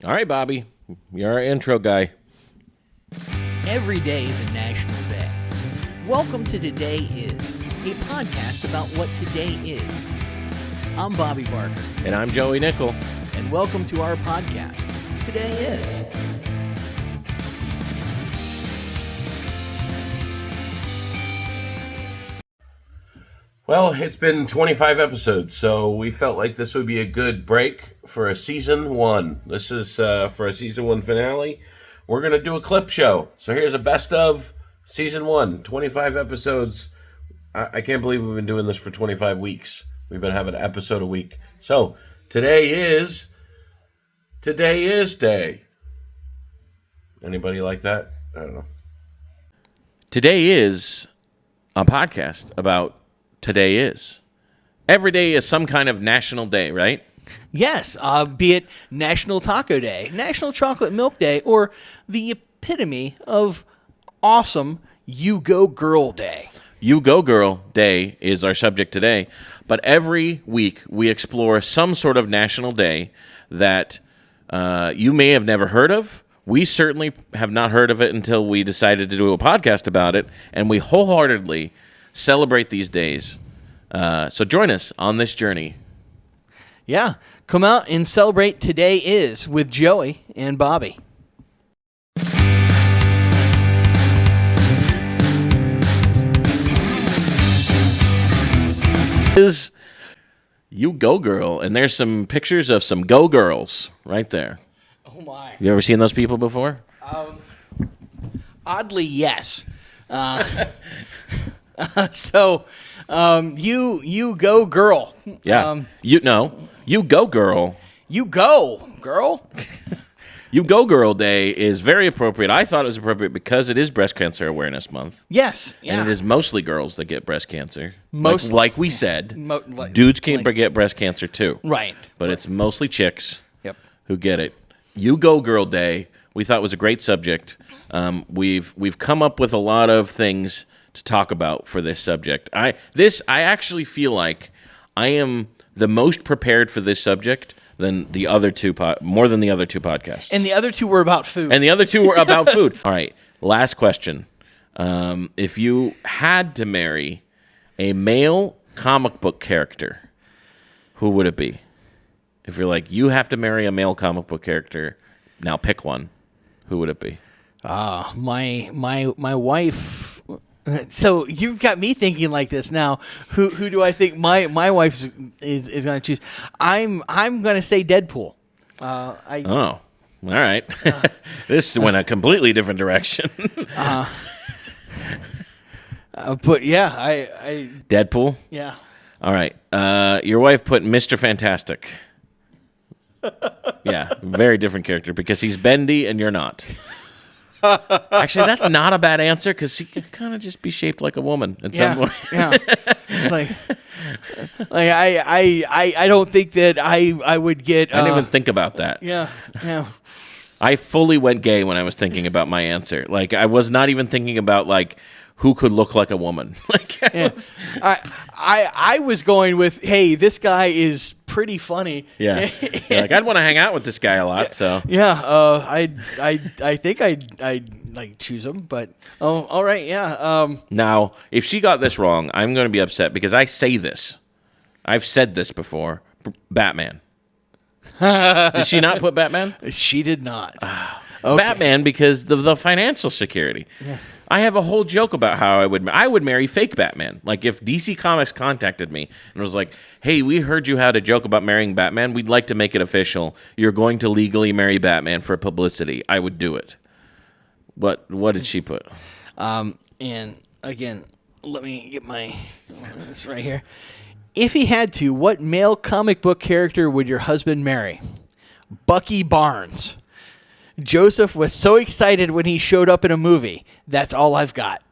All right, Bobby, you're our intro guy. Every day is a national day. Welcome to Today Is, a podcast about what today is. I'm Bobby Barker. And I'm Joey Nickel. And welcome to our podcast, Today Is. Well, it's been 25 episodes, so we felt like this would be a good break for a season one. This is for a season one finale. We're going to do a clip show. So here's a best of season one, 25 episodes. I can't believe we've been doing this for 25 weeks. We've been having an episode a week. So today is day. Anybody like that? I don't know. Today is a podcast about today is. Every day is some kind of national day, right? Yes, be it National Taco Day, National Chocolate Milk Day, or the epitome of awesome You Go Girl Day. You Go Girl Day is our subject today, but every week we explore some sort of national day that you may have never heard of. We certainly have not heard of it until we decided to do a podcast about it, and we wholeheartedly celebrate these days. So join us on this journey. Yeah, come out and celebrate Today Is with Joey and Bobby. Is You Go Girl, and there's some pictures of some Go Girls right there. Oh my. You ever seen those people before? Oddly, yes. So, you go girl. Yeah. You Go Girl. You go girl. You Go Girl Day is very appropriate. I thought it was appropriate because it is Breast Cancer Awareness Month. Yes. Yeah. And it is mostly girls that get breast cancer. Most, like we said, dudes can get breast cancer too. Right. But it's mostly chicks who get it. You Go Girl Day, we thought was a great subject. We've come up with a lot of things to talk about for this subject. I actually feel like I am the most prepared for this subject than the other two more than the other two podcasts. And the other two were about food. All right, last question. If you had to marry a male comic book character, who would it be? If you're like, you have to marry a male comic book character, now pick one. Who would it be? My wife. So you've got me thinking like this now. Who do I think my wife is going to choose? I'm going to say Deadpool. All right. This went a completely different direction. But yeah, I Deadpool. Yeah. All right. Your wife put Mr. Fantastic. Yeah, very different character because he's bendy and you're not. Actually, that's not a bad answer because he could kind of just be shaped like a woman at some point. Yeah. I don't think that I would get. I didn't even think about that. Yeah. I fully went gay when I was thinking about my answer. Like I was not even thinking about like who could look like a woman. I was going with, hey, this guy is pretty funny. Yeah. Like I'd want to hang out with this guy a lot. So yeah, I think I'd like choose him. But all right, yeah. Now, if she got this wrong, I'm going to be upset because I say this. I've said this before. Batman. Did she not put Batman? She did not. Okay. Batman because the financial security. Yeah. I have a whole joke about how I would marry fake Batman. Like if DC Comics contacted me and was like, "Hey, we heard you had a joke about marrying Batman. We'd like to make it official. You're going to legally marry Batman for publicity." I would do it. What did she put? And again, let me get this right here. If he had to, what male comic book character would your husband marry? Bucky Barnes. Joseph was so excited when he showed up in a movie. That's all I've got.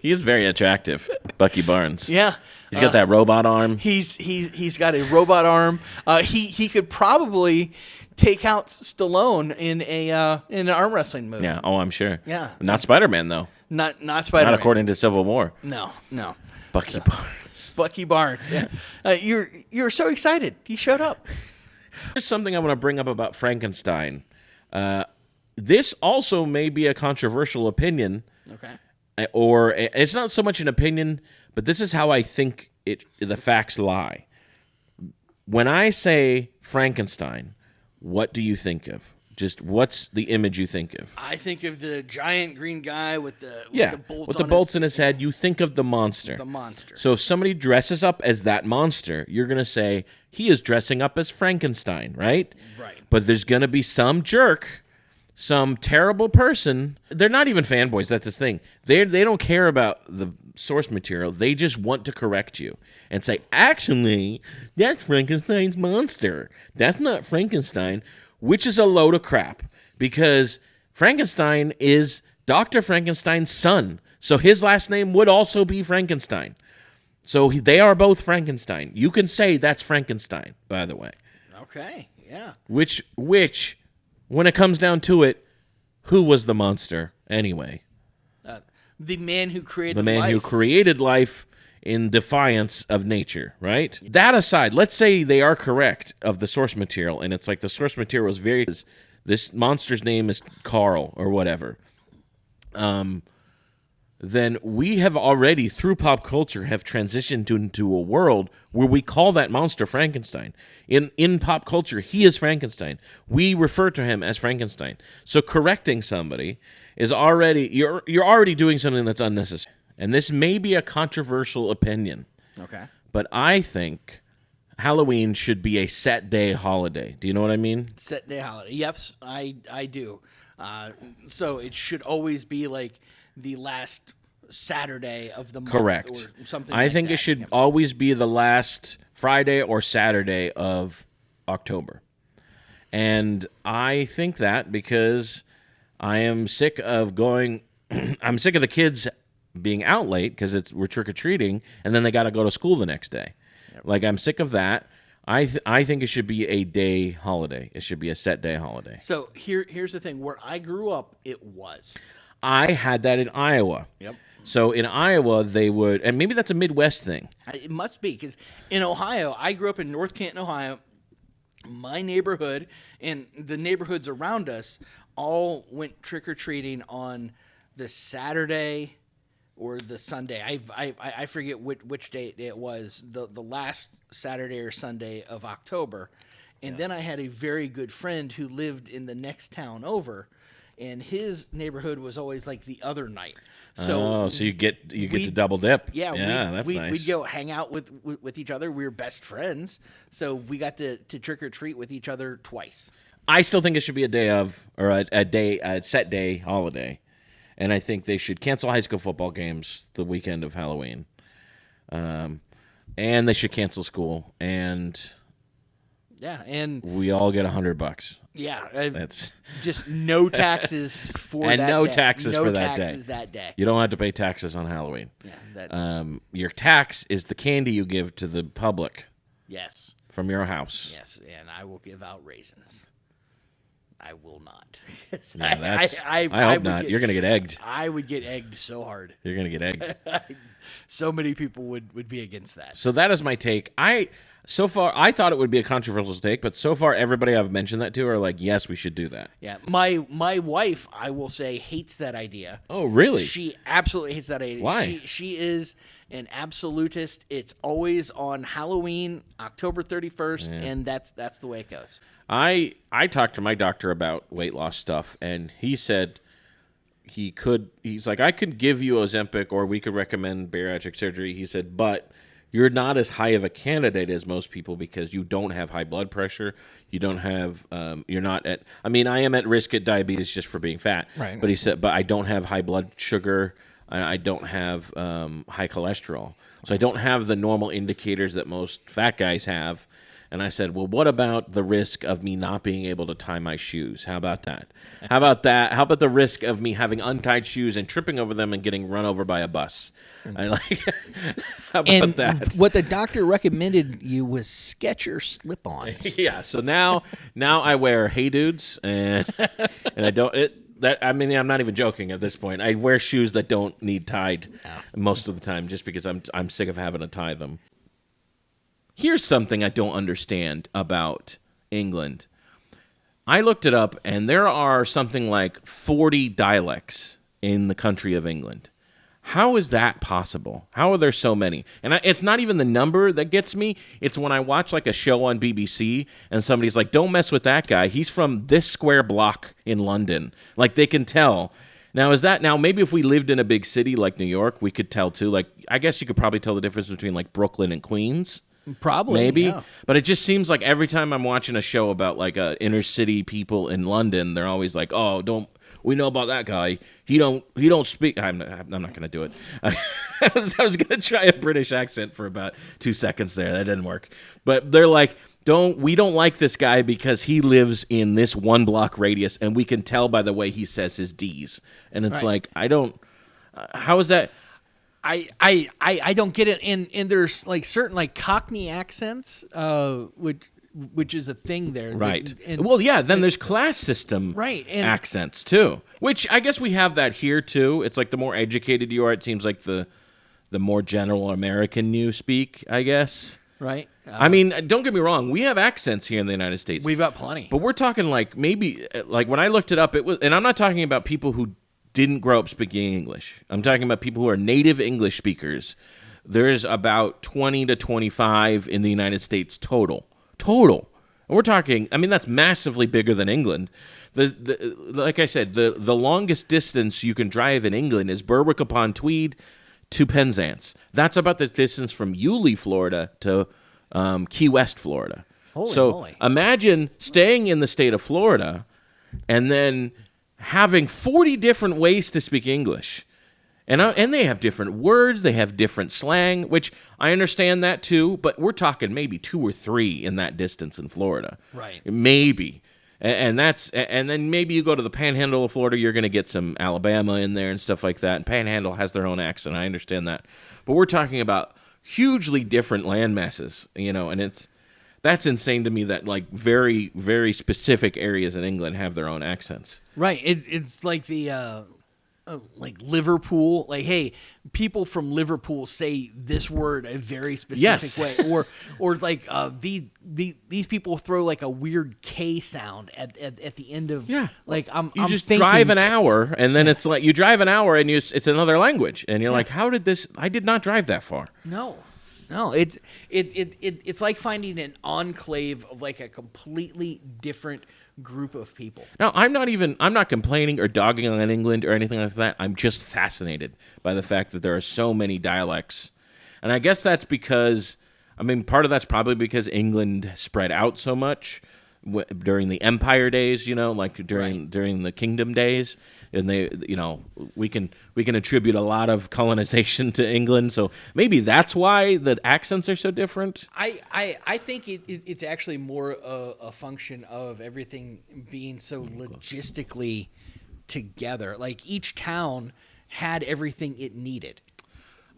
He is very attractive, Bucky Barnes. Yeah. He's got that robot arm. He's got a robot arm. He could probably take out Stallone in an arm wrestling movie. Yeah. Oh, I'm sure. Yeah. Not Spider-Man though. Not Spider-Man. Not according to Civil War. No. Bucky Barnes. Bucky Barnes. Yeah. You're so excited. He showed up. Here's something I want to bring up about Frankenstein. This also may be a controversial opinion. Okay. Or it's not so much an opinion, but this is how I think the facts lie. When I say Frankenstein, what do you think of? Just what's the image you think of? I think of the giant green guy with the bolts in his head. You think of the monster. The monster. So if somebody dresses up as that monster, you're going to say he is dressing up as Frankenstein, right? Right. But there's going to be some jerk, some terrible person. They're not even fanboys. That's the thing. They don't care about the source material. They just want to correct you and say, actually, that's Frankenstein's monster. That's not Frankenstein, which is a load of crap because Frankenstein is Dr. Frankenstein's son. So his last name would also be Frankenstein. So they are both Frankenstein. You can say that's Frankenstein, by the way. Okay, yeah. Which, when it comes down to it, who was the monster anyway? The man who created The man life. who created life in defiance of nature, right? That aside, let's say they are correct of the source material, and it's like the source material is this monster's name is Carl or whatever. Then we have already, through pop culture, have transitioned into a world where we call that monster Frankenstein. In pop culture, he is Frankenstein. We refer to him as Frankenstein. So correcting somebody is already, you're already doing something that's unnecessary. And this may be a controversial opinion. Okay. But I think Halloween should be a set day holiday. Do you know what I mean? Set day holiday. Yes, I do. So it should always be like the last Saturday of the month. Correct. Or something I like think that. it should always be the last Friday or Saturday of October. And I think that because I am sick of going, I'm sick of the kids being out late because we're trick-or-treating, and then they got to go to school the next day. Yep. Like, I'm sick of that. I think it should be a day holiday. It should be a set day holiday. So here's the thing. Where I grew up, it was. I had that in Iowa. Yep. So in Iowa, they would, and maybe that's a Midwest thing. It must be, because in Ohio, I grew up in North Canton, Ohio. My neighborhood and the neighborhoods around us all went trick-or-treating on the Saturday or the Sunday. I forget which date it was, the last Saturday or Sunday of October. And then I had a very good friend who lived in the next town over, and his neighborhood was always like the other night. So so you get to double dip. Yeah, that's nice. We'd go hang out with each other. We were best friends, so we got to trick or treat with each other twice. I still think it should be a day of, or a set day holiday, and I think they should cancel high school football games the weekend of Halloween, and they should cancel school, and we all get $100. Yeah, that's just no taxes for and that no day. taxes no for that taxes day. that day. You don't have to pay taxes on Halloween. Yeah, your tax is the candy you give to the public. Yes. From your house. Yes, and I will give out raisins. I will not. I hope not. You're going to get egged. I would get egged so hard. You're going to get egged. So many people would be against that. So that is my take. So far, I thought it would be a controversial take, but so far, everybody I've mentioned that to are like, yes, we should do that. Yeah. My wife, I will say, hates that idea. Oh, really? She absolutely hates that idea. Why? She is an absolutist. It's always on Halloween, October 31st, and that's the way it goes. I talked to my doctor about weight loss stuff, and he said he's like, I could give you Ozempic or we could recommend bariatric surgery. He said, but you're not as high of a candidate as most people because you don't have high blood pressure. You don't have, you're not at, I mean, I am at risk at diabetes just for being fat. Right. But he said, but I don't have high blood sugar. I don't have high cholesterol. So I don't have the normal indicators that most fat guys have. And I said, well, what about the risk of me not being able to tie my shoes? How about that? How about that? How about the risk of me having untied shoes and tripping over them and getting run over by a bus? I like. How about that? What the doctor recommended you was Skechers slip-ons. Yeah. So now I wear Hey Dudes, and I don't. I'm not even joking at this point. I wear shoes that don't need tied most of the time just because I'm sick of having to tie them. Here's something I don't understand about England. I looked it up, and there are something like 40 dialects in the country of England. How is that possible? How are there so many? And it's not even the number that gets me. It's when I watch like a show on BBC and somebody's like, don't mess with that guy. He's from this square block in London. Like they can tell. Now maybe if we lived in a big city like New York, we could tell too. Like I guess you could probably tell the difference between like Brooklyn and Queens. Probably. Maybe. Yeah. But it just seems like every time I'm watching a show about like inner city people in London, they're always like, we know about that guy. He don't speak. I'm not going to do it. I was going to try a British accent for about 2 seconds there. That didn't work. But they're like, we don't like this guy because he lives in this 1 block radius, and we can tell by the way he says his D's. And it's like, I don't. How is that? I don't get it. And there's like certain like Cockney accents, which is a thing there. Right. Then there's class system accents, too. Which I guess we have that here, too. It's like the more educated you are, it seems like the more general American you speak, I guess. Right. I mean, don't get me wrong. We have accents here in the United States. We've got plenty. But we're talking like maybe, like when I looked it up, it was, and I'm not talking about people who didn't grow up speaking English. I'm talking about people who are native English speakers. There's about 20 to 25 in the United States total. And we're talking, I mean, that's massively bigger than England. Like I said, the longest distance you can drive in England is Berwick-upon-Tweed to Penzance. That's about the distance from Yulee, Florida to Key West, Florida. Holy so moly. Imagine staying in the state of Florida and then having 40 different ways to speak English. And they have different words, they have different slang, which I understand that too, but we're talking maybe 2 or 3 in that distance in Florida. Right. Maybe. And then maybe you go to the Panhandle of Florida, you're going to get some Alabama in there and stuff like that. And Panhandle has their own accent, I understand that. But we're talking about hugely different land masses, and that's insane to me that like very, very specific areas in England have their own accents. Right. It's like the like Liverpool. Like, hey, people from Liverpool say this word a very specific way, or like these people throw like a weird K sound at the end of Like I'm just thinking, drive an hour, and then it's like you drive an hour and it's another language, and you're like, how did this? I did not drive that far. No, it's like finding an enclave of like a completely different group of people. Now, I'm not complaining or dogging on England or anything like that. I'm just fascinated by the fact that there are so many dialects. And I guess that's because, part of that's probably because England spread out so much during the Empire days, like during the Kingdom days. And they, we can attribute a lot of colonization to England, so maybe that's why the accents are so different. I think it's actually more a function of everything being so logistically together. Like each town had everything it needed.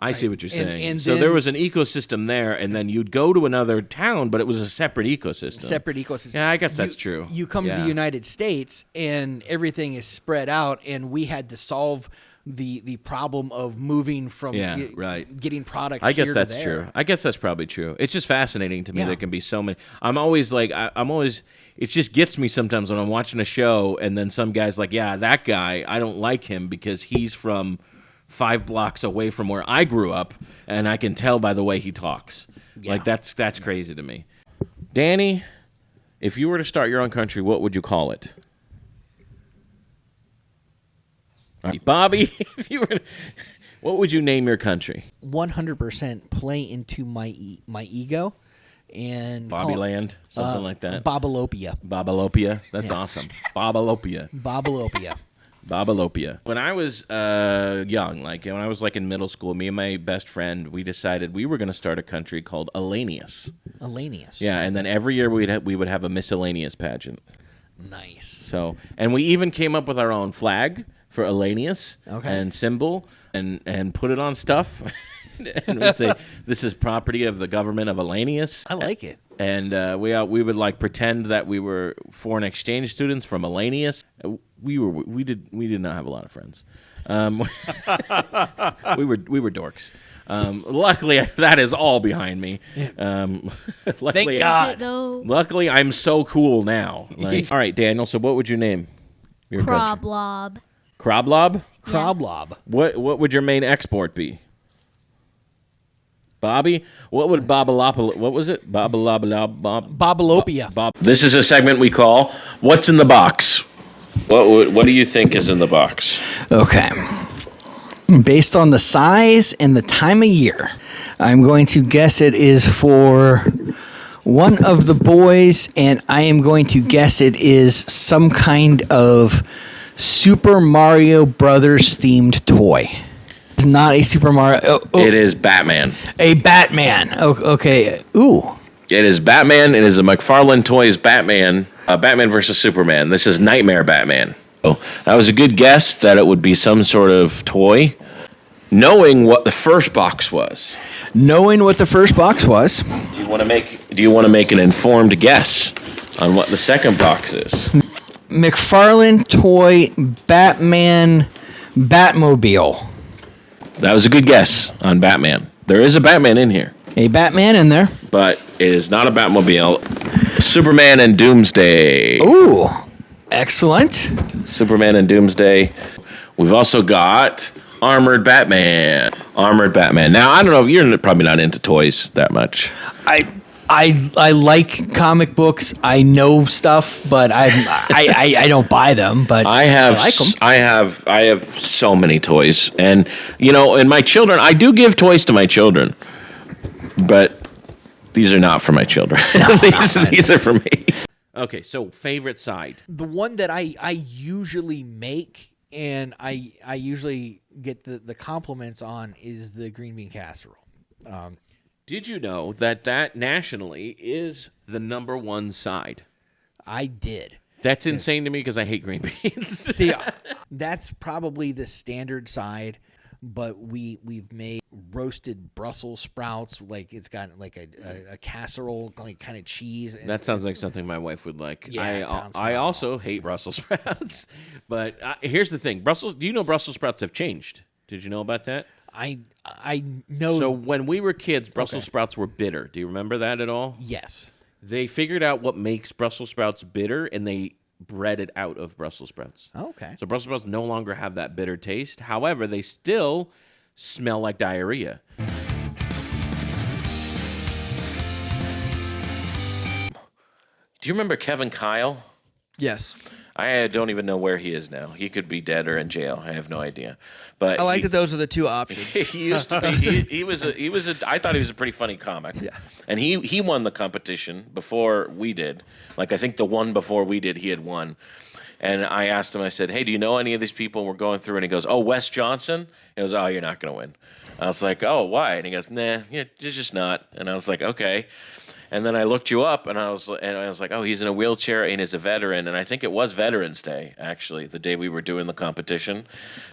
I see what you're saying. And so then, there was an ecosystem there, and then you'd go to another town, but it was a separate ecosystem. Yeah, I guess that's true. You come to the United States, and everything is spread out, and we had to solve the problem of moving from getting products. I guess here that's to there. true. I guess that's probably true. It's just fascinating to me. There can be so many. I'm always. It just gets me sometimes when I'm watching a show, and then some guy's like, "Yeah, that guy. I don't like him because he's from 5 blocks away from where I grew up, and I can tell by the way he talks." Yeah. Like that's crazy to me. Danny, if you were to start your own country, what would you call it? All right, Bobby, what would you name your country? 100% play into my ego and Bobby Land, something like that. Babalopia. That's awesome. Babalopia. When I was young, like when I was like in middle school, me and my best friend, we decided we were going to start a country called Alanius. Yeah, and then every year we would have a miscellaneous pageant. Nice. So, and we even came up with our own flag for Alanius and symbol and put it on stuff. And we'd say, this is property of the government of Alanius. I like it. And we would like pretend that we were foreign exchange students from Alanius. We did not have a lot of friends. We were dorks. Luckily, that is all behind me. Luckily, Thank God. Is it though? Luckily, I'm so cool now. Like, all right, Daniel. So, what would you name your country? Croblob. Croblob. Croblob. What would your main export be? Bobby, what would Babalopal? What was it? Bobalopia. Bob. This is a segment we call "What's in the Box." What do you think is in the box? Okay. Based on the size and the time of year, I'm going to guess it is for one of the boys, and I am going to guess it is some kind of Super Mario Brothers themed toy. It's not a Super Mario. It is Batman. A Batman. Okay. Ooh. It is Batman. It is a McFarlane Toys Batman. Batman versus Superman. This is Nightmare Batman. Oh, that was a good guess that it would be some sort of toy. Knowing what the first box was. Knowing what the first box was. Do you want to make an informed guess on what the second box is? McFarlane Toy Batman Batmobile. That was a good guess on Batman. There is a Batman in here, A Batman in there. but it is not a Batmobile. Superman and Doomsday. Ooh. Excellent. Superman and Doomsday. We've also got Armored Batman. Armored Batman. Now, I don't know, you're probably not into toys that much. I like comic books. I know stuff, but I don't buy them. But I like them. I have so many toys, and and my children. I do give toys to my children, but these are not for my children. These are for me. Okay, so favorite side. The one that I usually make and I usually get the compliments on is the green bean casserole. Did you know that nationally is the #1 side? I did. That's insane to me because I hate green beans. See, that's probably the standard side, but we've made roasted Brussels sprouts. Like it's got like a casserole, like kind of cheese. That sounds like something my wife would like. Yeah, it sounds I phenomenal. also hate Brussels sprouts, but here's the thing: Do you know Brussels sprouts have changed? Did you know about that? I know. So when we were kids, Brussels sprouts were bitter. Do you remember that at all? Yes. They figured out what makes Brussels sprouts bitter, and they bred it out of Brussels sprouts. Okay. So Brussels sprouts no longer have that bitter taste. However, they still smell like diarrhea. Do you remember Kevin Kyle? Yes. I don't even know where he is now. He could be dead or in jail. I have no idea. But I like that those are the two options. he used to be. He was a. I thought he was a pretty funny comic. Yeah. And he won the competition before we did. Like I think the one before we did, he had won. And I asked him. I said, "Hey, do you know any of these people we're going through?" And he goes, "Oh, Wes Johnson." He goes, "Oh, you're not going to win." I was like, "Oh, why?" And he goes, "Nah, yeah, just not." And I was like, "Okay." And then I looked you up, and I was like, "Oh, he's in a wheelchair and he's a veteran." And I think it was Veterans Day, actually, the day we were doing the competition,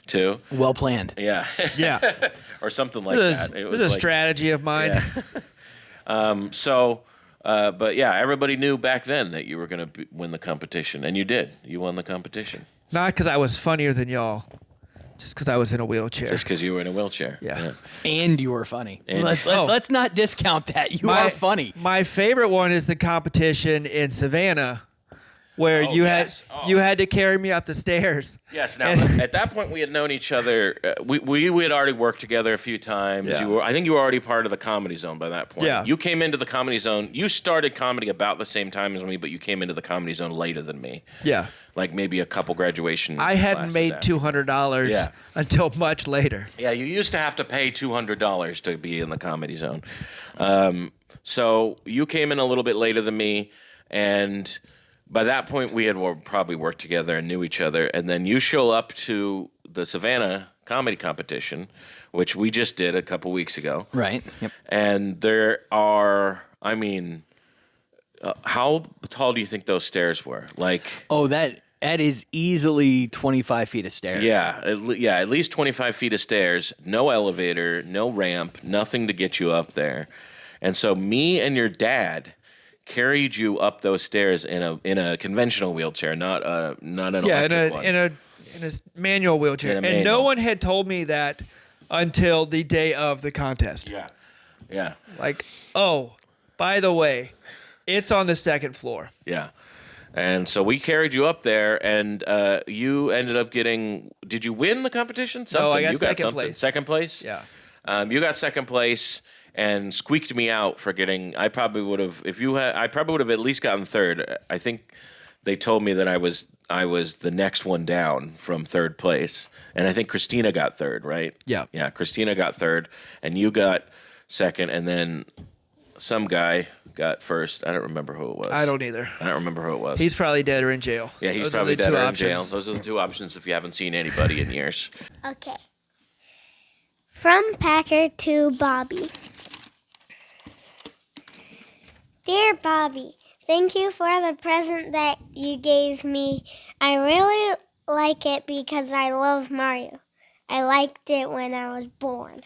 too. Well planned. Yeah. Yeah. Or something like It that. was a like, strategy of mine. Yeah. But yeah, everybody knew back then that you were going to win the competition, and you did. You won the competition. Not because I was funnier than y'all, just because I was in a wheelchair. Just because you were in a wheelchair. Yeah. And you were funny. And- Let's not discount that. You are funny. My favorite one is the competition in Savannah, where Oh, you yes. Oh. you had to carry me up the stairs. Yes. Now, at that point, we had known each other. We had already worked together a few times. Yeah. I think you were already part of the Comedy Zone by that point. Yeah. You came into the Comedy Zone. You started comedy about the same time as me, but you came into the Comedy Zone later than me. Yeah. Like maybe a couple graduation. I hadn't classes made after. $200 Yeah. until much later. Yeah, you used to have to pay $200 to be in the Comedy Zone. So you came in a little bit later than me, and by that point we had probably worked together and knew each other. And then you show up to the Savannah comedy competition, which we just did a couple weeks ago. Right. Yep. And there are, how tall do you think those stairs were? Like, Oh, that is easily 25 feet of stairs. yeah, at least 25 feet of stairs, no elevator, no ramp, nothing to get you up there. And so me and your dad carried you up those stairs in a conventional wheelchair, not an Yeah, electric one. in a manual wheelchair, In a and no manual. one had told me that until the day of the contest. Yeah. Like, oh, by the way, it's on the second floor. Yeah. And so we carried you up there, and you ended up getting. Did you win the competition? Something. No, I got you second something. place. Second place. Yeah. You got second place and squeaked me out for getting. I probably would have if you had. I probably would have at least gotten third. I think they told me that I was the next one down from third place, and I think Christina got third. Right. Yeah. Yeah. Christina got third, and you got second, and then some guy got first. I don't remember who it was. I don't either. I don't remember who it was. He's probably dead or in jail. Yeah, he's Those are probably the dead two or in jail. options. Those are the two options if you haven't seen anybody in years. Okay. From Packer to Bobby. Dear Bobby, thank you for the present that you gave me. I really like it because I love Mario. I liked it when I was born.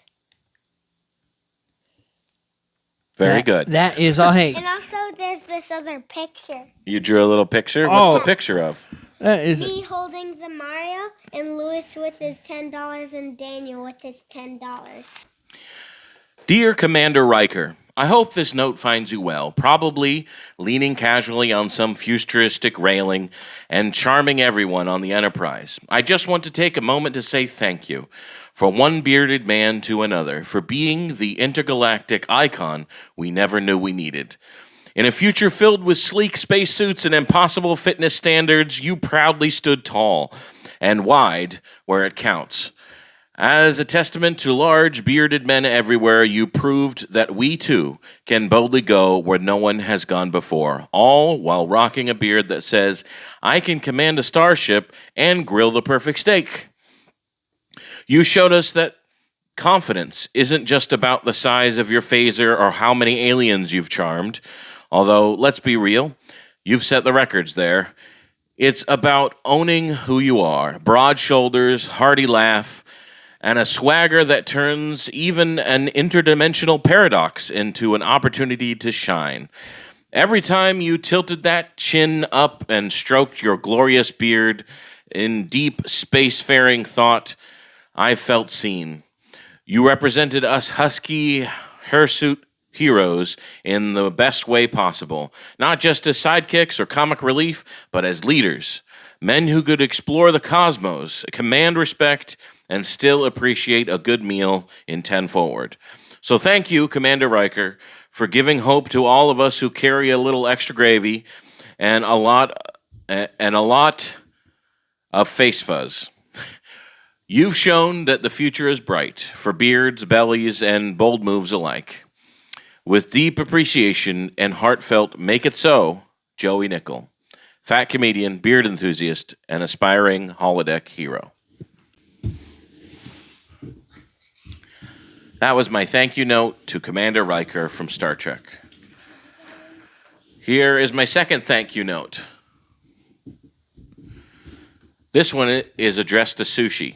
Very good. That is all. Hey, And also, there's this other picture. You drew a little picture? What's the picture of? that is. Me holding the Mario, and Lewis with his $10, and Daniel with his $10. Dear Commander Riker, I hope this note finds you well, probably leaning casually on some futuristic railing and charming everyone on the Enterprise. I just want to take a moment to say thank you, from one bearded man to another, for being the intergalactic icon we never knew we needed. In a future filled with sleek spacesuits and impossible fitness standards, you proudly stood tall and wide where it counts. As a testament to large, bearded men everywhere, you proved that we, too, can boldly go where no one has gone before, all while rocking a beard that says, I can command a starship and grill the perfect steak. You showed us that confidence isn't just about the size of your phaser or how many aliens you've charmed, although, let's be real, you've set the records there. It's about owning who you are, broad shoulders, hearty laugh, and a swagger that turns even an interdimensional paradox into an opportunity to shine. Every time you tilted that chin up and stroked your glorious beard in deep spacefaring thought, I felt seen. You represented us husky, hirsute heroes in the best way possible, not just as sidekicks or comic relief, but as leaders, men who could explore the cosmos, command respect, and still appreciate a good meal in 10 Forward. So thank you, Commander Riker, for giving hope to all of us who carry a little extra gravy and a lot of face fuzz. You've shown that the future is bright for beards, bellies, and bold moves alike. With deep appreciation and heartfelt make it so, Joey Nickel, fat comedian, beard enthusiast, and aspiring holodeck hero. That was my thank you note to Commander Riker from Star Trek. Here is my second thank you note. This one is addressed to Sushi.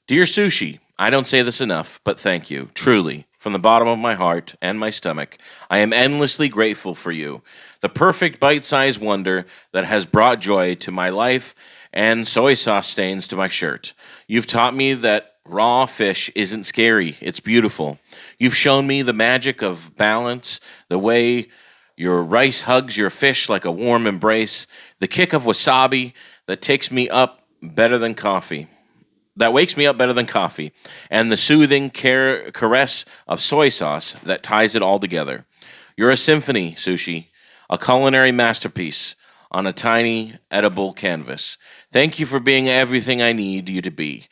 Dear Sushi, I don't say this enough, but thank you, truly, from the bottom of my heart and my stomach. I am endlessly grateful for you, the perfect bite-sized wonder that has brought joy to my life and soy sauce stains to my shirt. You've taught me that raw fish isn't scary, it's beautiful. You've shown me the magic of balance, the way your rice hugs your fish like a warm embrace, the kick of wasabi that takes me up better than coffee. That wakes me up better than coffee, and the soothing caress of soy sauce that ties it all together. You're a symphony, Sushi, a culinary masterpiece on a tiny, edible canvas. Thank you for being everything I need you to be.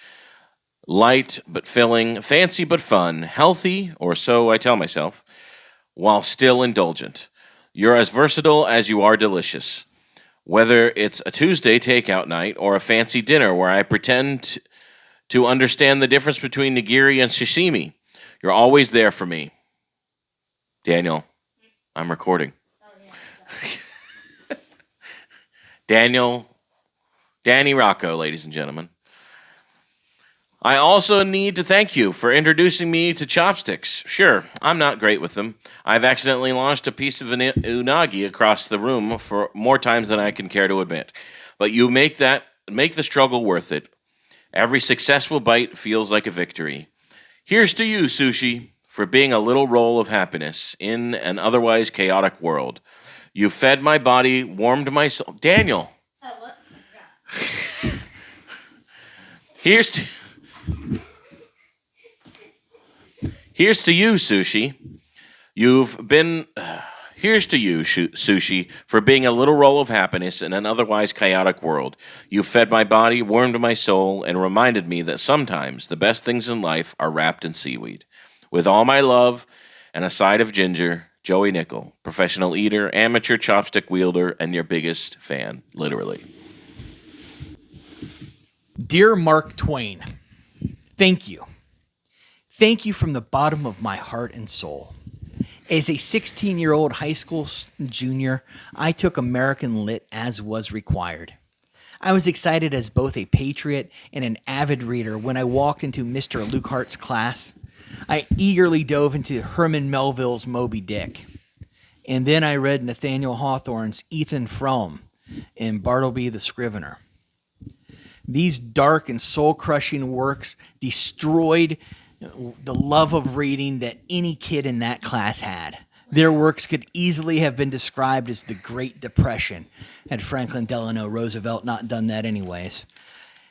Light but filling, fancy but fun, healthy, or so I tell myself, while still indulgent. You're as versatile as you are delicious. Whether it's a Tuesday takeout night or a fancy dinner where I pretend to understand the difference between nigiri and sashimi, you're always there for me. Daniel, I'm recording. Danny Rocco, ladies and gentlemen. I also need to thank you for introducing me to chopsticks. Sure, I'm not great with them. I've accidentally launched a piece of unagi across the room for more times than I can care to admit. But you make the struggle worth it. Every successful bite feels like a victory. Here's to you, Sushi, for being a little roll of happiness in an otherwise chaotic world. You fed my body, warmed my soul. Daniel. Here's to you, Sushi. Here's to you, Sushi, for being a little roll of happiness in an otherwise chaotic world. You fed my body, warmed my soul, and reminded me that sometimes the best things in life are wrapped in seaweed. With all my love and a side of ginger, Joey Nickel, professional eater, amateur chopstick wielder, and your biggest fan, literally. Dear Mark Twain, thank you. Thank you from the bottom of my heart and soul. As a 16-year-old high school junior, I took American Lit as was required. I was excited as both a patriot and an avid reader when I walked into Mr. Lukehart's class. I eagerly dove into Herman Melville's Moby Dick. And then I read Nathaniel Hawthorne's Ethan Frome and Bartleby the Scrivener. These dark and soul-crushing works destroyed the love of reading that any kid in that class had. Their works could easily have been described as the Great Depression, had Franklin Delano Roosevelt not done that anyways.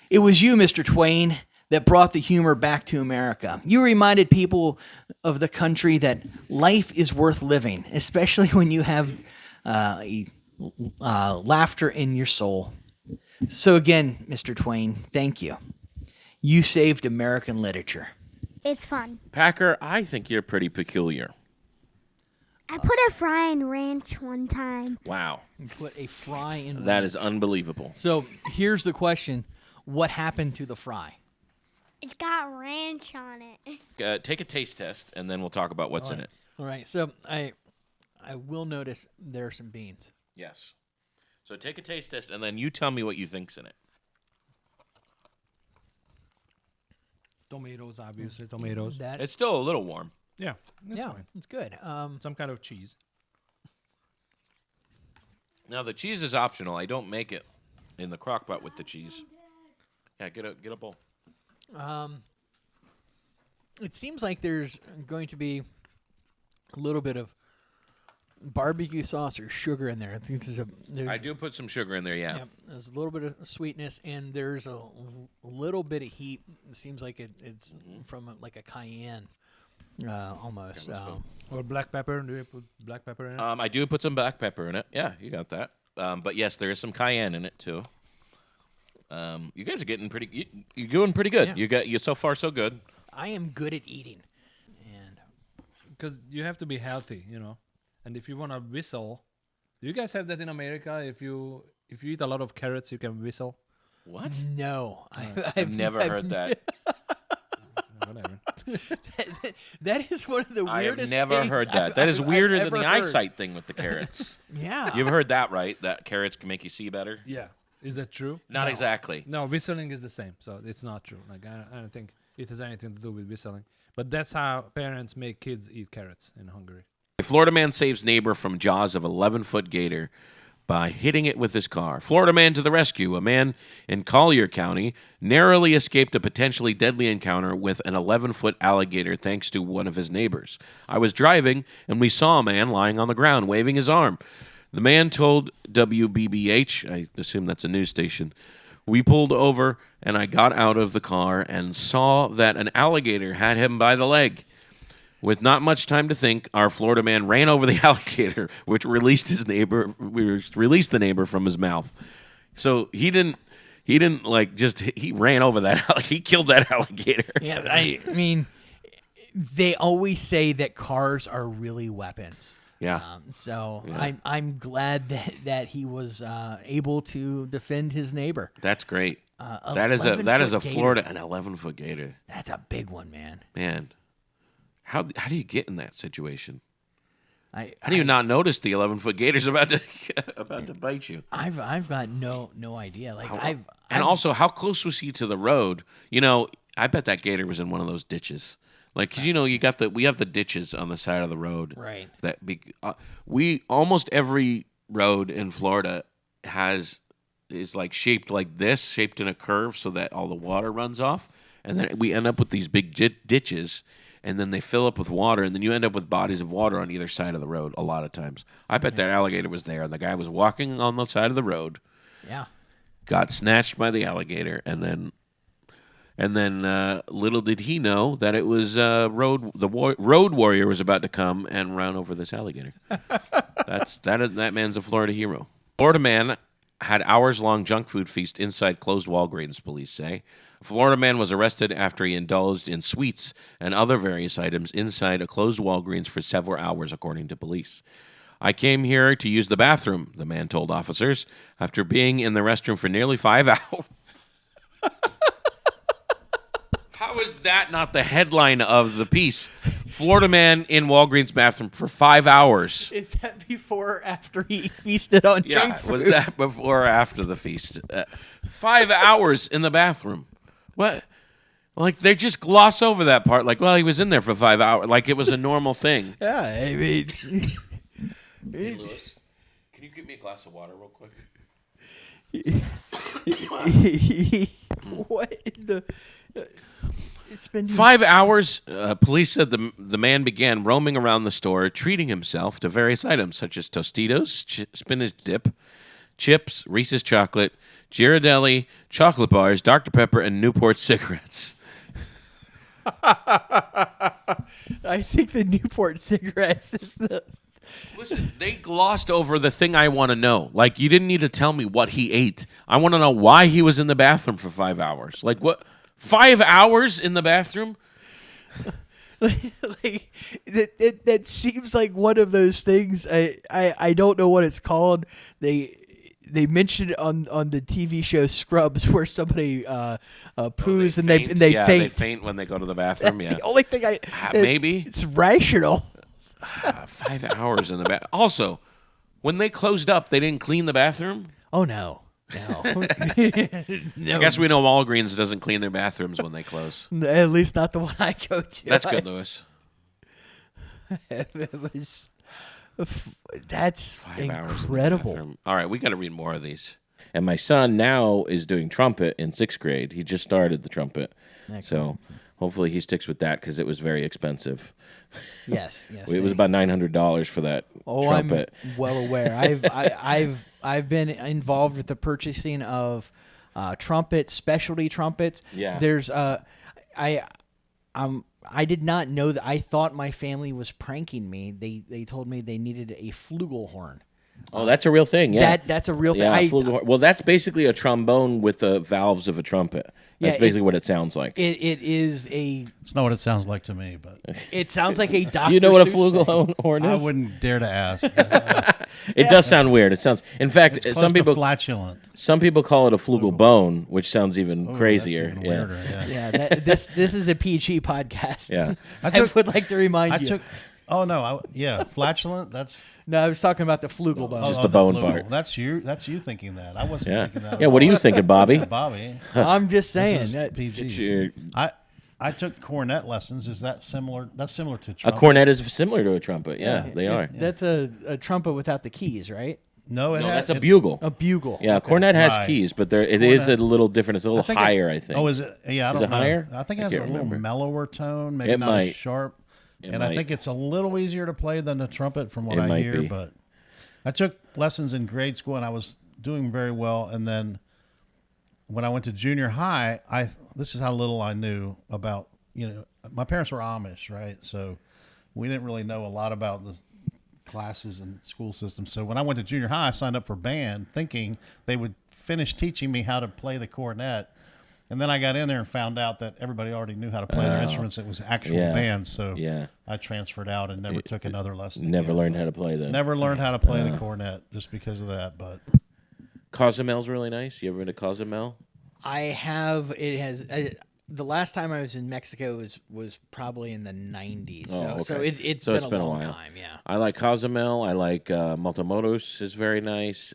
It was you, Mr. Twain, that brought the humor back to America. You reminded people of the country that life is worth living, especially when you have laughter in your soul. So again, Mr. Twain, thank you. You saved American literature. It's fun. Packer, I think you're pretty peculiar. I put a fry in ranch one time. Wow. You put a fry in. That is unbelievable. So here's the question: what happened to the fry? It got ranch on it. Take a taste test, and then we'll talk about what's in it. All right. So I will notice there are some beans. Yes. So take a taste test, and then you tell me what you think's in it. Tomatoes, obviously. Tomatoes. It's still a little warm. Yeah. That's fine. it's good. Some kind of cheese. Now, the cheese is optional. I don't make it in the crock pot with the cheese. Yeah, get a bowl. It seems like there's going to be a little bit of barbecue sauce or sugar in there. I think I do put some sugar in there, yeah. Yeah, there's a little bit of sweetness, and there's a little bit of heat. It seems like it's from like a cayenne, almost. Or black pepper. Do you put black pepper in it? I do put some black pepper in it. Yeah, you got that. But yes, there is some cayenne in it too. You guys are getting pretty. You're doing pretty good. Yeah. You so far so good. I am good at eating, and Because you have to be healthy, you know. And if you want to whistle, do you guys have that in America? If you eat a lot of carrots, you can whistle. What? no, I've never heard that. Whatever. that is one of the I have weirdest. never things heard that. I've- That is I've weirder than ever the heard. eyesight thing with the carrots. Yeah, You've heard that, right? That carrots can make you see better. Yeah. Is that true? Not exactly. No, whistling is the same, so it's not true. Like I don't think it has anything to do with whistling. But that's how parents make kids eat carrots in Hungary. A Florida man saves neighbor from jaws of 11-foot gator by hitting it with his car. Florida man to the rescue. A man in Collier County narrowly escaped a potentially deadly encounter with an 11-foot alligator thanks to one of his neighbors. I was driving, and we saw a man lying on the ground waving his arm. The man told WBBH, I assume that's a news station, we pulled over, and I got out of the car and saw that an alligator had him by the leg. With not much time to think, our Florida man ran over the alligator, which released the neighbor from his mouth. So he didn't he ran over that he killed that alligator. yeah. I mean, they always say that cars are really weapons. Yeah. So Yeah. I'm glad that he was able to defend his neighbor. That's great. A That is 11-foot gator. Florida, an 11-foot gator. That's a big one, man. Man. How do you get in that situation? How How do you not notice the 11-foot gator's about to bite you? I've got no idea. Like And also, how close was he to the road? You know, I bet that gator was in one of those ditches. Like, 'cause, we have the ditches on the side of the road. Right. We almost every road in Florida is like shaped like this, shaped in a curve so that all the water runs off. And then we end up with these big ditches, and then they fill up with water, and then you end up with bodies of water on either side of the road a lot of times. I bet that alligator was there, and the guy was walking on the side of the road, Yeah. got snatched by the alligator, and then little did he know that it was road warrior was about to come and run over this alligator. That man's a Florida hero. Florida man had hours-long junk food feast inside closed Walgreens, police say. A Florida man was arrested after he indulged in sweets and other various items inside a closed Walgreens for several hours, according to police. I came here to use the bathroom, the man told officers, after being in the restroom for nearly 5 hours. How is that not the headline of the piece? Florida man in Walgreens bathroom for 5 hours. Is that before or after he feasted on junk food? Was that before or after the feast? 5 hours in the bathroom. What? Like, they just gloss over that part. Like, well, he was in there for 5 hours. Like it was a normal thing. Yeah, I mean... Hey, Lewis, can you give me a glass of water real quick? What in the... It's been 5 hours. Police said the man began roaming around the store, treating himself to various items such as Tostitos, spinach dip, chips, Reese's chocolate, Ghirardelli, chocolate bars, Dr. Pepper, and Newport cigarettes. I think the Newport cigarettes is the... Listen, they glossed over the thing I want to know. Like, you didn't need to tell me what he ate. I want to know why he was in the bathroom for 5 hours. Like, what? 5 hours in the bathroom? Like, that seems like one of those things. I don't know what it's called. They mentioned on the TV show Scrubs where somebody poos and they faint. They faint when they go to the bathroom. That's the only thing maybe it's rational. 5 hours in the bath. Also, when they closed up, they didn't clean the bathroom. Oh no. No. I guess we know Walgreens doesn't clean their bathrooms when they close. At least not the one I go to. That's good, Lewis. That's 5 hours incredible. in the bathroom. All right, we got to read more of these. And my son now is doing trumpet in 6th grade. He just started the trumpet. Excellent. So hopefully he sticks with that because it was very expensive. Yes. It was about $900 for that trumpet. I'm well aware. I've been involved with the purchasing of trumpets, specialty trumpets. Yeah. There's I did not know that. I thought my family was pranking me. They told me they needed a flugelhorn. Oh, that's a real thing. Yeah, that's a real thing. Yeah, flugelhorn. Well, that's basically a trombone with the valves of a trumpet. That's basically what it sounds like. It is a. It's not what it sounds like to me, but It sounds like a Dr. Do you know what a Seuss flugelhorn I is? wouldn't dare to ask. It does sound weird. It sounds. In fact, It's close some people to flatulent. Some people call it a flugelbone, which sounds even Ooh, crazier. That's even weirder. Yeah. Yeah, this is a PG podcast. Yeah. I would like to remind you. Oh no! Flatulent. That's No, I was talking about the flugelbone. Just the bone flugel. part. That's you thinking that. I wasn't thinking that. Yeah. What are you thinking, Bobby? Bobby? I'm just saying. This is that- PG. I took cornet lessons. Is that similar? That's similar to A trumpet. cornet is similar to a trumpet. Yeah, they are. That's a trumpet without the keys, right? No, That's a bugle. A bugle. Yeah, a cornet has Right. keys, but it is a little different. It's a little higher, I think. Oh, is it? Yeah, I don't it know. higher? I think it I has a can't little remember. mellower tone, maybe It not might. as sharp. It And might. I think it's a little easier to play than the trumpet from what It I might hear. be. But I took lessons in grade school and I was doing very well. And then when I went to junior high, this is how little I knew about, my parents were Amish, right? So we didn't really know a lot about the classes and school system. So when I went to junior high, I signed up for band thinking they would finish teaching me how to play the cornet. And then I got in there and found out that everybody already knew how to play their instruments. It was actual band. So I transferred out and never took another lesson. Never again. learned how to play that. Never learned how to play the cornet just because of that. But Cozumel's really nice. You ever been to Cozumel? I have. It has. The last time I was in Mexico was probably in the 90s. So okay. it's So been it's a been a long while. time. Yeah. I like Cozumel. I like Matamoros is very nice.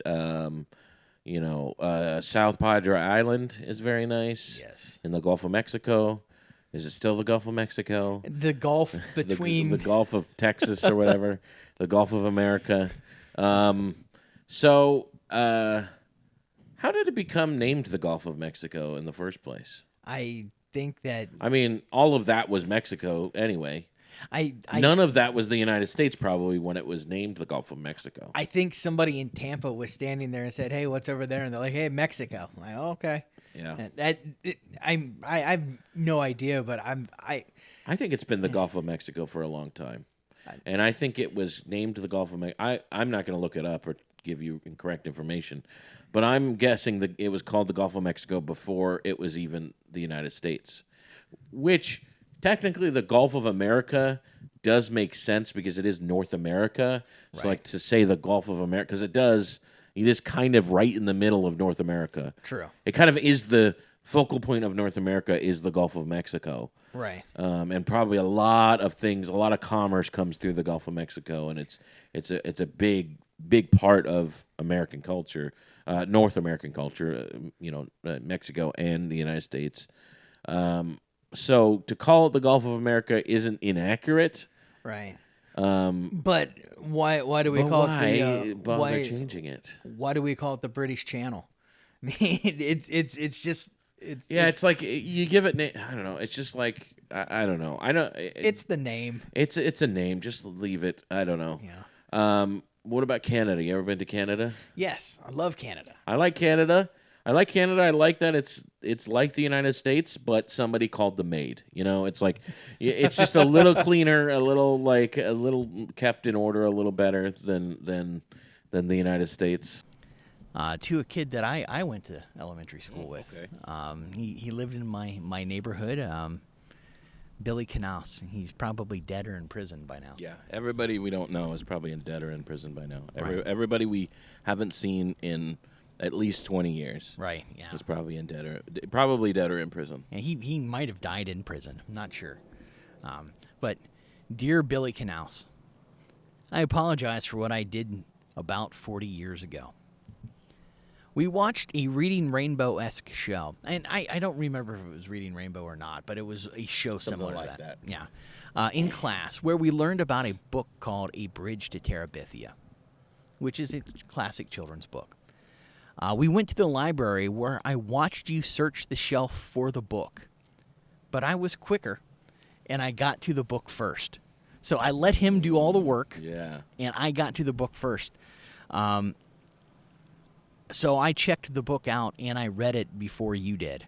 South Padre Island is very nice. Yes. In the Gulf of Mexico. Is it still the Gulf of Mexico? The Gulf The- between the Gulf of Texas or whatever, the Gulf of America. So, how did it become named the Gulf of Mexico in the first place? I think that I mean, all of that was Mexico anyway. I None of that was the United States probably when it was named the Gulf of Mexico. I think somebody in Tampa was standing there and said, "Hey, what's over there?" And they're like, "Hey, Mexico." I'm like, oh, okay. Yeah. And I have no idea, but I think it's been the Gulf of Mexico for a long time. And I think it was named the Gulf of Mexico. I'm not going to look it up or give you incorrect information, but I'm guessing that it was called the Gulf of Mexico before it was even the United States, which technically the Gulf of America does make sense because it is North America. So like to say the Gulf of America, because it is kind of right in the middle of North America. True. It kind of is the focal point of North America is the Gulf of Mexico. right. And probably a lot of things, a lot of commerce comes through the Gulf of Mexico, and it's a big part of American culture, North American culture. Mexico and the United States. So to call it the Gulf of America isn't inaccurate. Right. But why do we But call why it bother why changing it? why do we call it the British Channel? I mean, it's just It's like you give it. I don't know. It's just like I don't know. I know it's the name. It's a name. Just leave it. I don't know. Yeah. What about Canada? You ever been to Canada? Yes, I love Canada. I like Canada. I like that it's like the United States, but somebody called the maid. It's like it's just a little cleaner, a little kept in order, a little better than the United States. To a kid that I went to elementary school with. Okay. He lived in my neighborhood. Billy Knaus. He's probably dead or in prison by now. Yeah, everybody we don't know is probably in debt or in prison by now. Right. Everybody we haven't seen in at least 20 years. Right. Yeah. Is probably dead or in prison. And he might have died in prison. I'm not sure. But dear Billy Knaus, I apologize for what I did about 40 years ago. We watched a Reading Rainbow-esque show, and I don't remember if it was Reading Rainbow or not, but it was a show similar like to that. Yeah, in class, where we learned about a book called A Bridge to Terabithia, which is a classic children's book. We went to the library where I watched you search the shelf for the book, but I was quicker, and I got to the book first. So I let him do all the work, Yeah. and I got to the book first. So I checked the book out, and I read it before you did.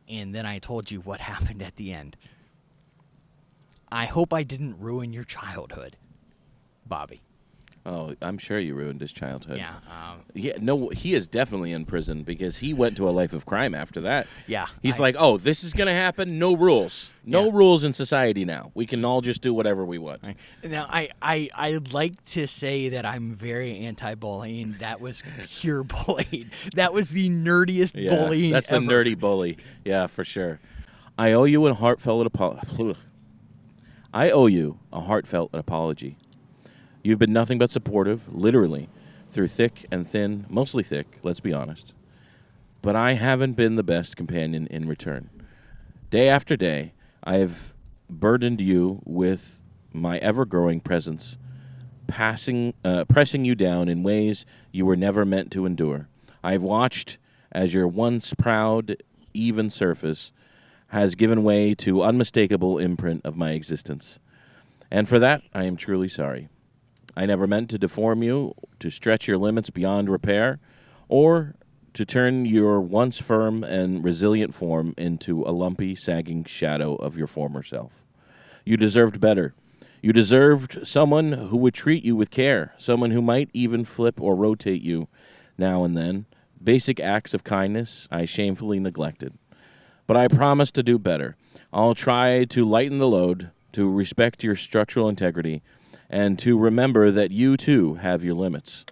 And then I told you what happened at the end. I hope I didn't ruin your childhood, Bobby. Oh, I'm sure you ruined his childhood. Yeah. Yeah, no, he is definitely in prison because he went to a life of crime after that. Yeah, He's like, oh, this is going to happen? No rules. No rules in society now. We can all just do whatever we want. Now, I'd like to say that I'm very anti-bullying. That was pure bullying. That was the nerdiest bullying that's ever. the nerdy bully. Yeah, for sure. I owe you a heartfelt apology. You've been nothing but supportive, literally, through thick and thin, mostly thick, let's be honest. But I haven't been the best companion in return. Day after day, I have burdened you with my ever-growing presence, pressing you down in ways you were never meant to endure. I've watched as your once proud, even surface has given way to unmistakable imprint of my existence. And for that, I am truly sorry. I never meant to deform you, to stretch your limits beyond repair, or to turn your once firm and resilient form into a lumpy, sagging shadow of your former self. You deserved better. You deserved someone who would treat you with care, someone who might even flip or rotate you now and then. Basic acts of kindness I shamefully neglected. But I promise to do better. I'll try to lighten the load, to respect your structural integrity, and to remember that you, too, have your limits.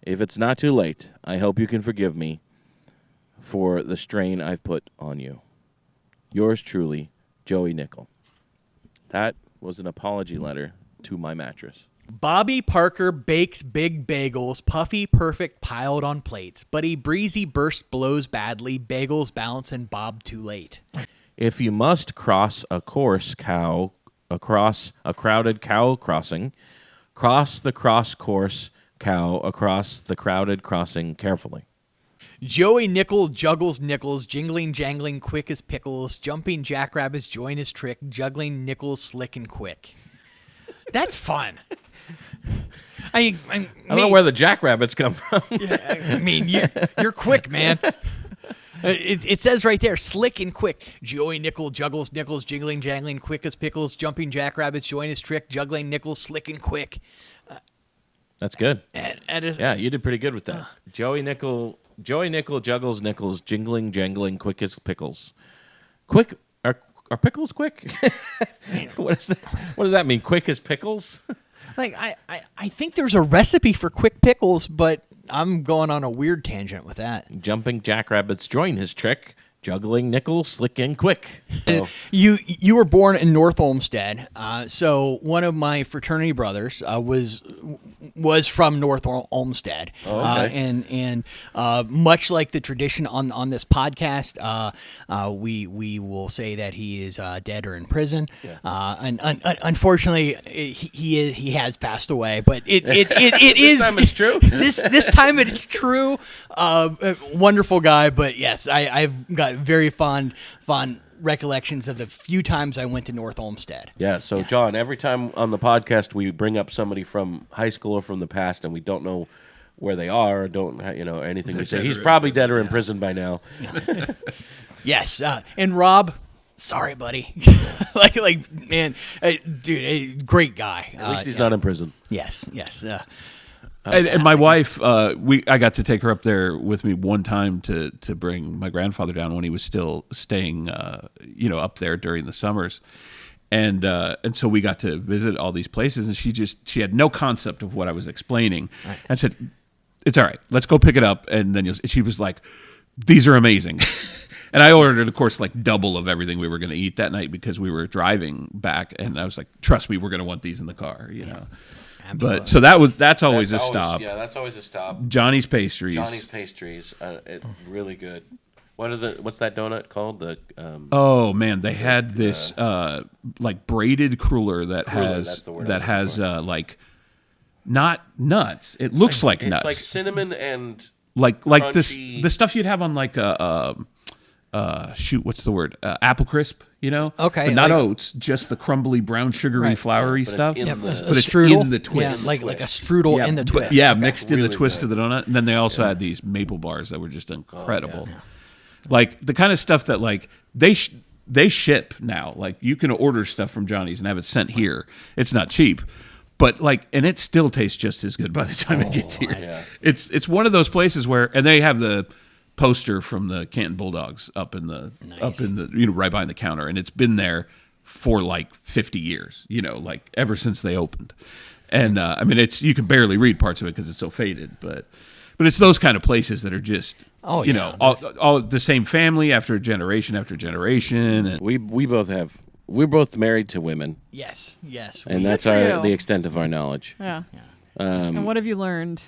If it's not too late, I hope you can forgive me for the strain I've put on you. Yours truly, Joey Nickel. That was an apology letter to my mattress. Bobby Parker bakes big bagels, puffy perfect piled on plates, but a breezy burst blows badly, bagels bounce and bob too late. If you must cross a course cow across a crowded cow crossing, cross the cross course cow across the crowded crossing carefully. Joey Nickel juggles nickels, jingling, jangling, quick as pickles, jumping jackrabbits, join his trick, juggling nickels, slick and quick. That's fun. I don't know where the jackrabbits come from. I mean, you're quick, man. It says right there, slick and quick. Joey Nickel juggles nickels, jingling, jangling, quick as pickles, jumping jackrabbits, join his trick, juggling nickels, slick and quick. That's good. Yeah, You did pretty good with that. Joey Nickel juggles nickels, jingling, jangling, quick as pickles. Quick are pickles quick? What does that mean? Quick as pickles? Like I think there's a recipe for quick pickles, but I'm going on a weird tangent with that. Jumping jackrabbits join his trick. Juggling nickels, slick and quick. So, You were born in North Olmsted, so one of my fraternity brothers was from North Olmsted, and much like the tradition on this podcast, we will say that he is dead or in prison. And unfortunately, he has passed away. But it is. This time it's true. This time it's true. Wonderful guy, but yes, I've got very fond recollections of the few times I went to North Olmsted. Yeah, so John, every time on the podcast we bring up somebody from high school or from the past and we don't know where they are or don't anything we say, he's probably dead or in prison by now. Yes, and Rob, sorry, buddy. like man, dude, great guy. At least he's not in prison. Yes. And my wife, I got to take her up there with me one time to bring my grandfather down when he was still staying, up there during the summers, and so we got to visit all these places, and she had no concept of what I was explaining. Right. I said, "It's all right, let's go pick it up," and then she was like, "These are amazing." And I ordered, of course, like double of everything we were going to eat that night because we were driving back, and I was like, "Trust me, we're going to want these in the car," Absolutely. But so that's always a stop. Yeah, that's always a stop. Johnny's Pastries, really good. What's that donut called? Oh man, they had this like braided cruller that has like not nuts. It looks like nuts. It's like cinnamon and like crunchy. the stuff you'd have on like a what's the word? Apple crisp, Okay, but not like, oats, just the crumbly brown sugary floury stuff. But it's strudel in the twist. like a strudel in the twist. Mixed in the twist of the donut. And then they also had these maple bars that were just incredible. Like the kind of stuff that like they ship now. Like you can order stuff from Johnny's and have it sent here. It's not cheap. But and it still tastes just as good by the time it gets here. Yeah. It's one of those places where, and they have the poster from the Canton Bulldogs up in the right behind the counter, and it's been there for like 50 years, like ever since they opened. And I mean, you can barely read parts of it because it's so faded, but it's those kind of places that are just all the same family after generation, and we're both married to women. Yes. And that's the extent of our knowledge. Yeah. And what have you learned?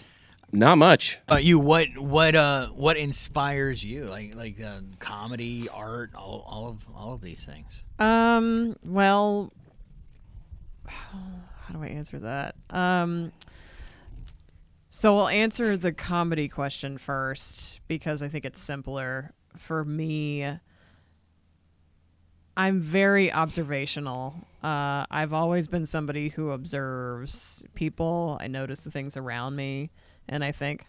Not much. What inspires you? Like comedy, art, all of these things. Well, how do I answer that? So I'll answer the comedy question first because I think it's simpler. For me, I'm very observational. I've always been somebody who observes people. I notice the things around me. And I think,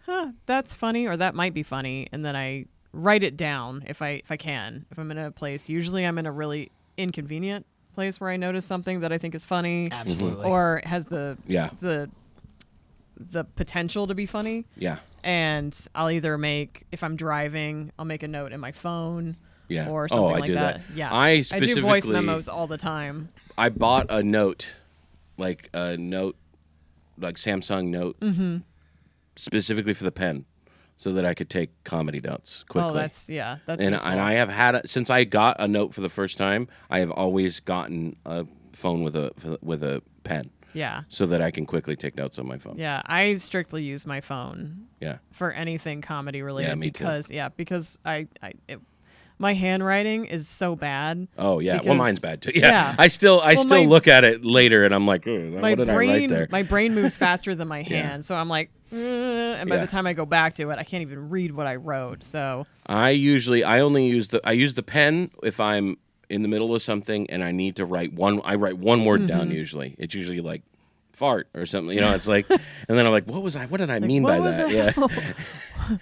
that's funny, or that might be funny, and then I write it down if I can. If I'm in a place, usually I'm in a really inconvenient place where I notice something that I think is funny, absolutely, or has the potential to be funny. Yeah. And I'll either if I'm driving, I'll make a note in my phone, or something like that. Yeah. I do voice memos all the time. I bought a note, like Samsung Note. Mm-hmm. Specifically for the pen, so that I could take comedy notes quickly. Oh, that's and I have had since I got a note for the first time. I have always gotten a phone with a pen. Yeah. So that I can quickly take notes on my phone. Yeah, I strictly use my phone. Yeah. For anything comedy related. Yeah, me because too. because My handwriting is so bad. Oh yeah, well because- mine's bad too. Yeah, yeah. I still my- look at it later and I'm like, what My did I write there? brain moves faster than my hand, so I'm like, and by Yeah. the time I go back to it, I can't even read what I wrote. So I only use the pen if I'm in the middle of something and I need to write one. I write one word down usually. It's usually like fart or something. It's like, and then I'm like, what did I mean by what was that? that? Yeah.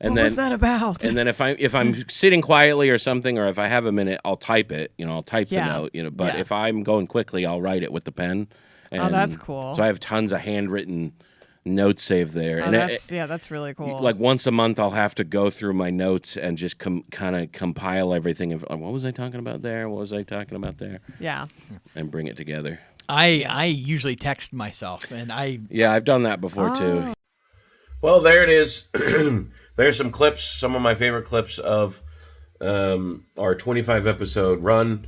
And what then, was that about? And then if I'm sitting quietly or something, or if I have a minute, I'll type it. I'll type the Yeah. note. But Yeah. if I'm going quickly, I'll write it with the pen. And that's cool. So I have tons of handwritten notes saved there. Oh, and that's really cool. like once a month, I'll have to go through my notes and just kind of compile everything. Of what was I talking about there? What was I talking about there? yeah. And bring it together. I usually text myself, and Yeah, I've done that before too. Well, there it is. There's some clips, some of my favorite clips of our 25 episode run.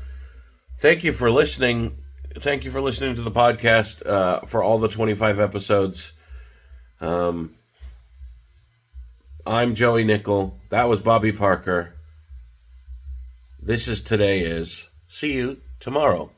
Thank you for listening. Thank you for listening to the podcast for all the 25 episodes. I'm Joey Nickel. That was Bobby Parker. This is Today Is. See you tomorrow.